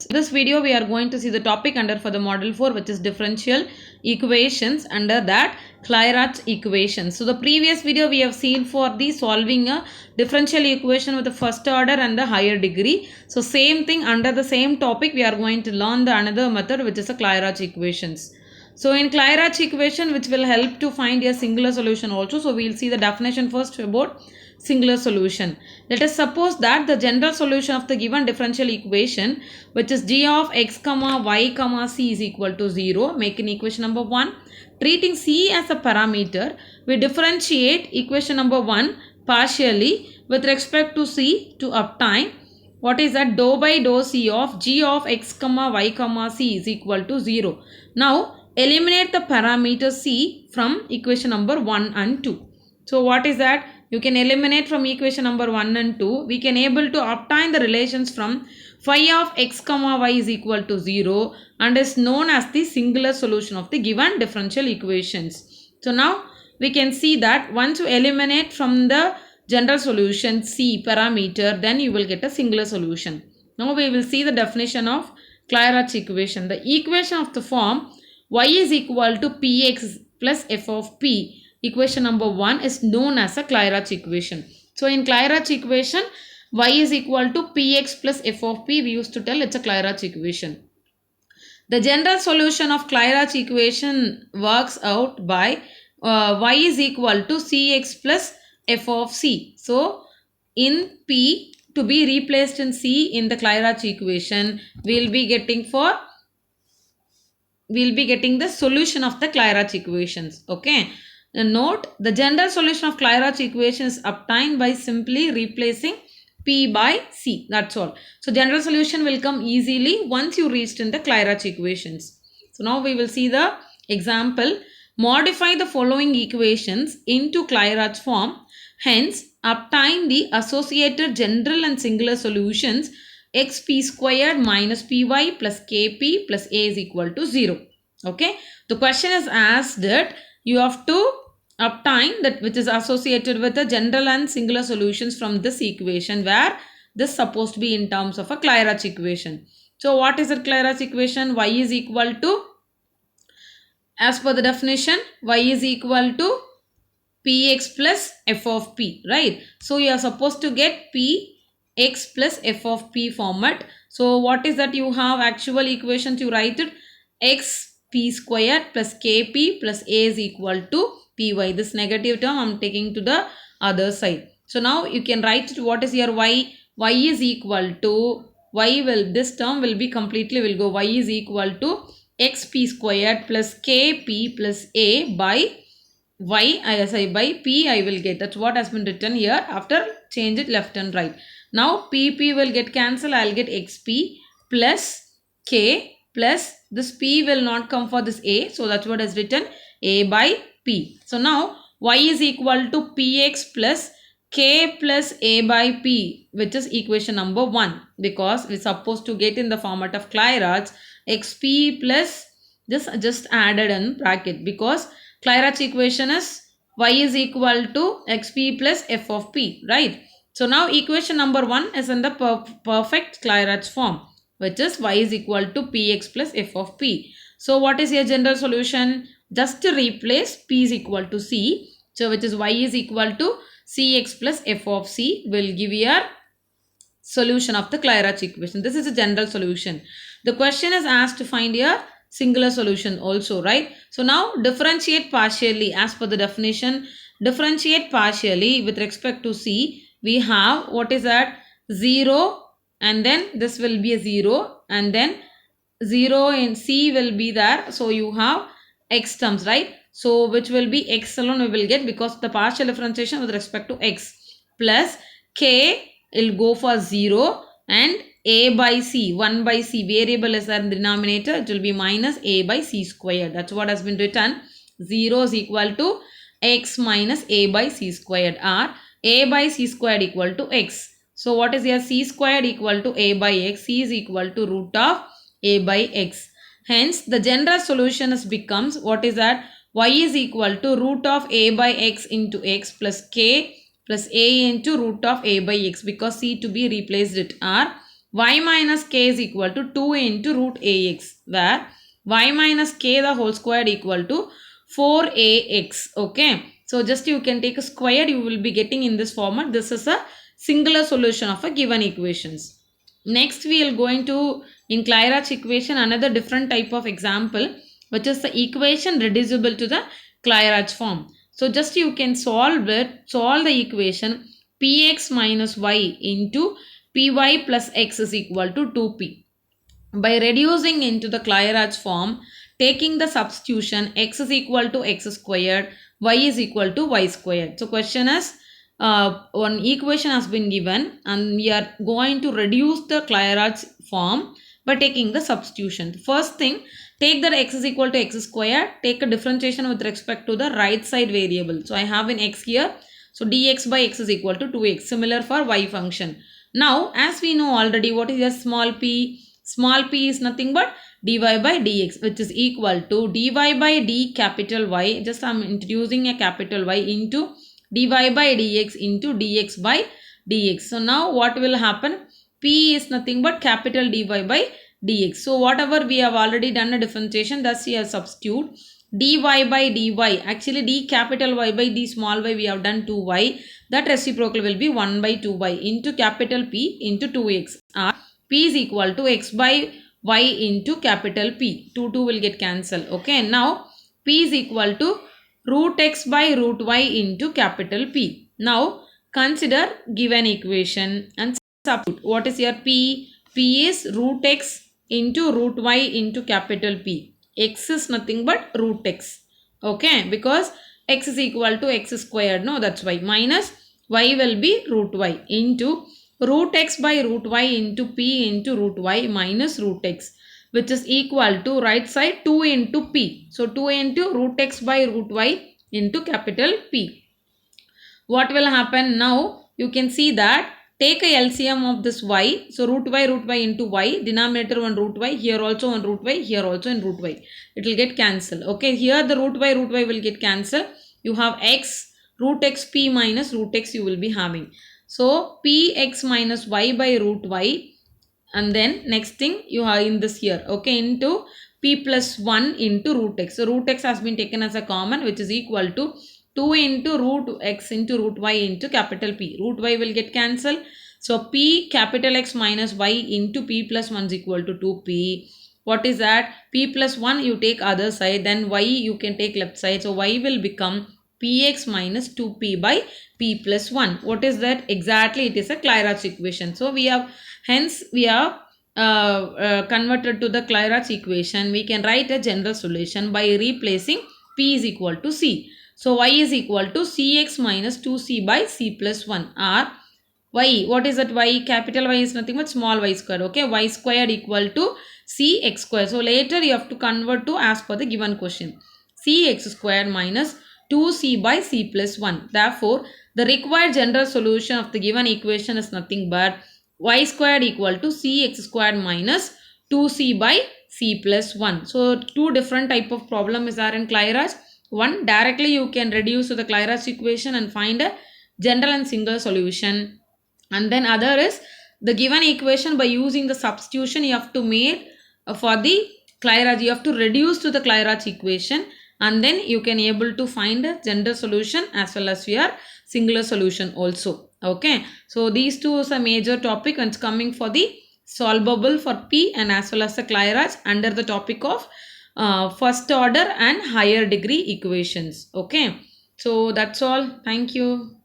In this video we are going to see the topic under for the model 4, which is differential equations. Under that, Clairaut's equations. So the previous video we have seen for the solving a differential equation with the first order and the higher degree. So same thing, under the same topic we are going to learn the another method, which is the Clairaut's equations. So in Clairaut's equation, which will help to find a singular solution also. So we will see the definition first about singular solution. Let us suppose that the general solution of the given differential equation, which is g of x comma y comma c is equal to 0, make an equation number 1. Treating c as a parameter, we differentiate equation number 1 partially with respect to c to obtain what is that dou by dou c of g of x comma y comma c is equal to 0. Now eliminate the parameter c from equation number 1 and 2. So what is that? You can eliminate from equation number 1 and 2. We can able to obtain the relations from phi of x comma y is equal to 0 and is known as the singular solution of the given differential equations. So now we can see that once you eliminate from the general solution c parameter, then you will get a singular solution. Now we will see the definition of Clairaut's equation. The equation of the form y is equal to px plus f of p, equation number 1, is known as a Clairaut's equation. So in Clairaut's equation, y is equal to px plus f of p, we used to tell it's a Clairaut's equation. The general solution of Clairaut's equation works out by y is equal to cx plus f of c. So in p to be replaced in c in the Clairaut's equation, we will be getting the solution of the Clairaut's equations. Okay. Note, the general solution of Clairaut's equation is obtained by simply replacing p by c. That's all. So general solution will come easily once you reached in the Clairaut's equations. So now we will see the example. Modify the following equations into Clairaut's form. Hence, obtain the associated general and singular solutions xp squared minus py plus kp plus a is equal to 0. Okay. The question is asked that you have to obtain that which is associated with the general and singular solutions from this equation, where this is supposed to be in terms of a Clairaut's equation. So what is the Clairaut's equation? Y is equal to, as per the definition, y is equal to px plus f of p, right? So you are supposed to get px plus f of p format. So what is that? You have actual equations, you write it x p squared plus kp plus a is equal to py. This negative term I am taking to the other side. So now you can write it. What is your y? Y is equal to, this term will be completely will go, y is equal to xp squared plus kp plus a by by p I will get. That's what has been written here. After change it left and right. Now pp will get cancelled. I will get xp plus k plus this p will not come for this a. So that's what is written, a by p. So now y is equal to px plus k plus a by p, which is equation number 1, because we are supposed to get in the format of Clairaut's xp plus this just added in bracket, because Clairaut's equation is y is equal to xp plus f of p, right? So now equation number 1 is in the perfect Clairaut's form, which is y is equal to px plus f of p. So what is your general solution? Just to replace p is equal to c. So which is y is equal to cx plus f of c will give your solution of the Clairaut's equation. This is a general solution. The question is asked to find your singular solution also, right? So now differentiate partially as per the definition. Differentiate partially with respect to c. We have, what is that? 0, and then this will be a 0, and then 0 in c will be there. So you have x terms, right? So which will be x alone we will get, because the partial differentiation with respect to x, plus k will go for 0, and a by c, 1 by c variable is there in the denominator, it will be minus a by c squared. That's what has been written. 0 is equal to x minus a by c squared, or a by c squared equal to x. So what is here? C squared equal to a by x. C is equal to root of a by x. Hence the general solution is becomes, what is that? Y is equal to root of a by x into x plus k plus a into root of a by x, because c to be replaced it, or y minus k is equal to 2 into root ax, where y minus k the whole square equal to 4ax. Okay, so just you can take a square, you will be getting in this format. This is a singular solution of a given equations. Next we are going to, in Clairac equation, another different type of example, which is the equation reducible to the Clairac form. So just you can solve the equation px minus y into py plus x is equal to 2p. By reducing into the Clairac form, taking the substitution x is equal to x squared, y is equal to y squared. So question is, one equation has been given and we are going to reduce the Clairac form by taking the substitution. First thing, take that x is equal to x squared, take a differentiation with respect to the right side variable. So I have an x here. So dx by x is equal to 2x, similar for y function. Now as we know already, what is a small p? Small p is nothing but dy by dx, which is equal to dy by d capital Y. Just I am introducing a capital Y into dy by dx into dx by dx. So now what will happen? P is nothing but capital dy by dx. So whatever we have already done a differentiation, thus here substitute dy by dy. Actually d capital Y by d small y we have done 2y. That reciprocal will be 1 by 2y into capital P into 2x. Or P is equal to x by y into capital P. 2 will get cancelled. Okay. Now P is equal to root x by root y into capital P. Now consider given equation and substitute. What is your P? P is root x into root y into capital P. X is nothing but root x. Okay, because x is equal to x squared. No, that's why. Minus y will be root y into root x by root y into P into root y minus root x, which is equal to right side 2 into P. So 2 into root x by root y into capital P. What will happen now? You can see that take a LCM of this y. So root y into y, denominator 1 root y, here also 1 root y, here also in root y. It will get cancelled. Okay, here the root y will get cancelled. You have x, root x p minus root x you will be having. So px minus y by root y, and then next thing you have in this here, okay, into p plus 1 into root x. So root x has been taken as a common, which is equal to 2 into root x into root y into capital P. Root y will get cancelled. So p capital X minus y into p plus 1 is equal to 2p. What is that? P plus 1 you take other side, then y you can take left side. So y will become px minus 2p by p plus 1. What is that? Exactly, it is a Clairac equation. So we have converted to the Clairac equation. We can write a general solution by replacing p is equal to c. So y is equal to cx minus 2c by c plus 1, or y, what is that y? Capital Y is nothing but small y squared. Okay, y squared equal to cx squared. So later you have to convert to as per the given question. Cx squared minus 2c by c plus 1. Therefore, the required general solution of the given equation is nothing but y squared equal to cx squared minus 2c by c plus 1. So two different type of problem is there in Clairac. One, directly you can reduce to the Clairac equation and find a general and single solution. And then other is the given equation, by using the substitution you have to make for the Clairac, you have to reduce to the Clairac equation, and then you can able to find a general solution as well as your singular solution also. Okay, so these two is a major topic and it's coming for the solvable for P and as well as the Clairac under the topic of first order and higher degree equations. Okay, so that's all. Thank you.